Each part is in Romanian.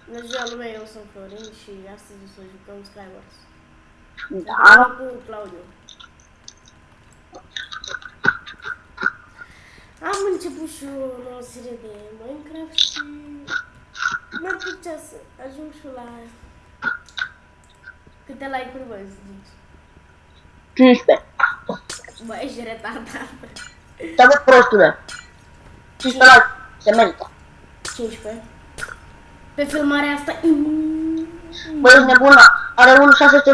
Bună ziua lumea, eu sunt Florin și astăzi o să jucăm Skywars. Da. Cu Claudiu. Am început și o nouă serie de Minecraft și mi-ar plăcea să ajung și la câte like-uri voi zici. 15. Bă, ești retardat. Da, bă, prostule. 15 like. Se merită. 15. Pe filmarea asta... Bă, ești nebună. Are 1.600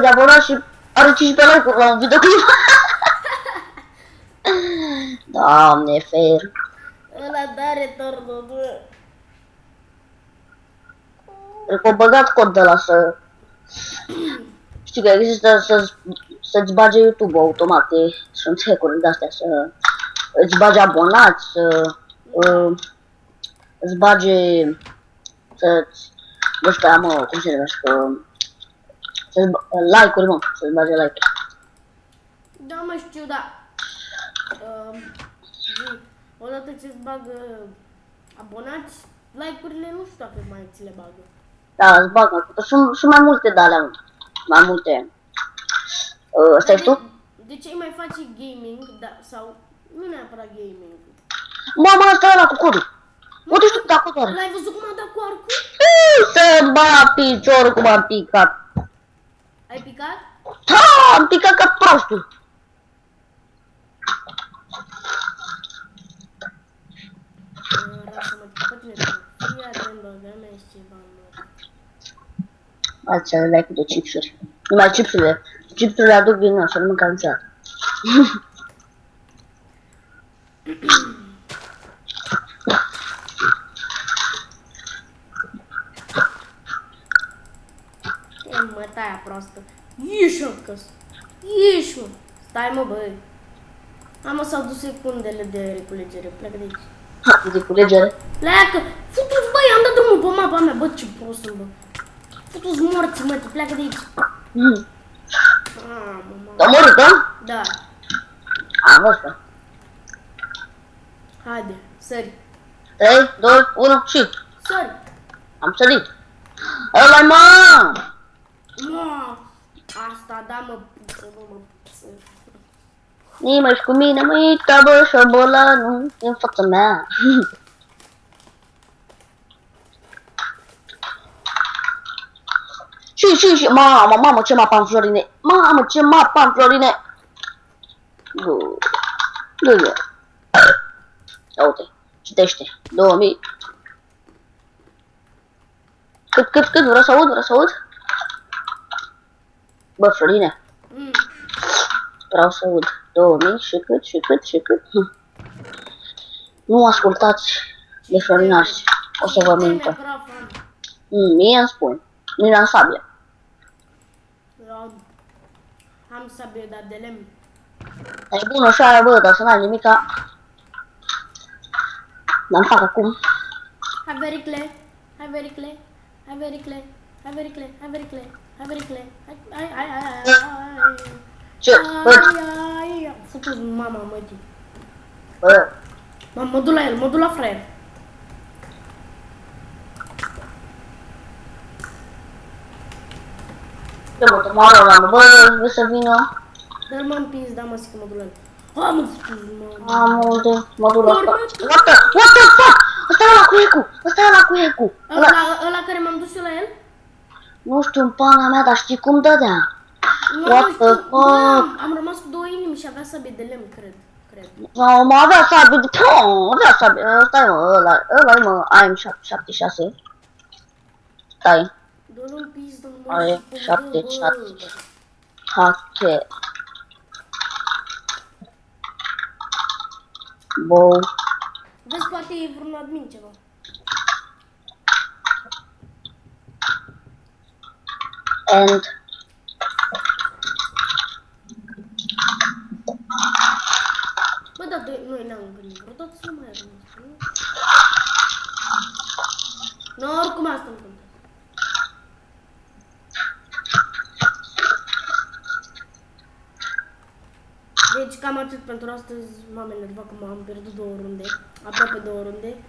de abonați și are 15 like-uri la un videoclip. Doamne, fer. Ăla dare tornul, bă. Cred că o băgat cod de la să... Știi că există să-ți bage YouTube automat. Sunt hack-uri de-astea să... Îți bage abonați, să... îți bage... Să-ți... Nu știu aia, mă, cum se numește, like-uri, mă, să-ți bage like. Da, mă știu, da. Odată ce-ți bagă abonați, like-urile nu știu dacă mai ți le bagă. Da, îți bagă. Sunt mai multe de alea, mai multe. Stai tu? De ce mai faci gaming, da, sau nu neapărat gaming? Mama, asta e ăla cu codul. Unde știu dacă doar? L-ai văzut cum a dat cu arcul? Să-mi ba piciorul cum am picat. Ai picat? Ha, am picat ca prostul. Rasă-mă, pe tine, fii atent, bă, mea ești ceva, mă. Hai să like de chipsuri. Numai chipsurile. Chipsurile aduc din nou, să nu mâncam niciodată. E mă, taia proastă. Ieși, mă, căs. Ieși, mă. Stai, mă, băi. Am să au dus secundele de reculegere. Pleacă de aici. Ha, de culegere. Pleacă! Futu-ți, băi, am dat drumul pe mapa mea. Bă, ce prost sunt, bă. Futu-ți morți, mă, pleacă de aici. Te-a murit, da? Da. Am văzut. Haide, sări. 3, 2, 1 și... Sări. Am sărit. Ăla-i, mă! Mă, asta, da, mă, puță, bă, mă, puță. Nimeni cu mine, măica, bă, șobolanul, în fața mea. Și, mamă, ce mapa am Florine. Mamă, ce mapa am Florine. Gâgă. Ia uite, citește. 2000. Cât, vreau să aud. Bă, Florine, vreau să aud. 2000 și cât. Nu ascultați de Florinași. O să vă mintă. Mie îmi spun. Mie am sabie. Am sabie, dar de lemn. E bună și aia, bă, dar să n-ai nimica. N-am fac acum. Hai vericle. Ce? Bă, Futu-ți mama, mătii. bă. Mă duc la el, mă duc la fraier. Ce mă, tomară ăla, bă, vrei să vină? Dar m-am pins, da, mă, zic că mă duc la el. Ha, mă, futu-ți mama. Am unde, mă duc la asta. What the fuck? Ăsta e ăla cu ecu. Ăla care m-am dus eu la el? Nu știu în pana mea, dar știi cum dădea? What the fuck? Am rămas cu 2 inimi și avea sabie de lemn, cred. Sau mă avea sabie de... avea sabie. Stai mă, ăla-i mă, AM76. Stai. Dă-l-un pizdă, mă. AM76. Hake. Bow. Vezi, poate e vreun admin ceva. And Bă, da, noi ne-am gândit vreodată să nu mai avem asta, nu? Nu, oricum asta nu contează. Deci cam atât pentru astăzi, mame, ne că m-am pierdut 2 runde, aproape 2 runde.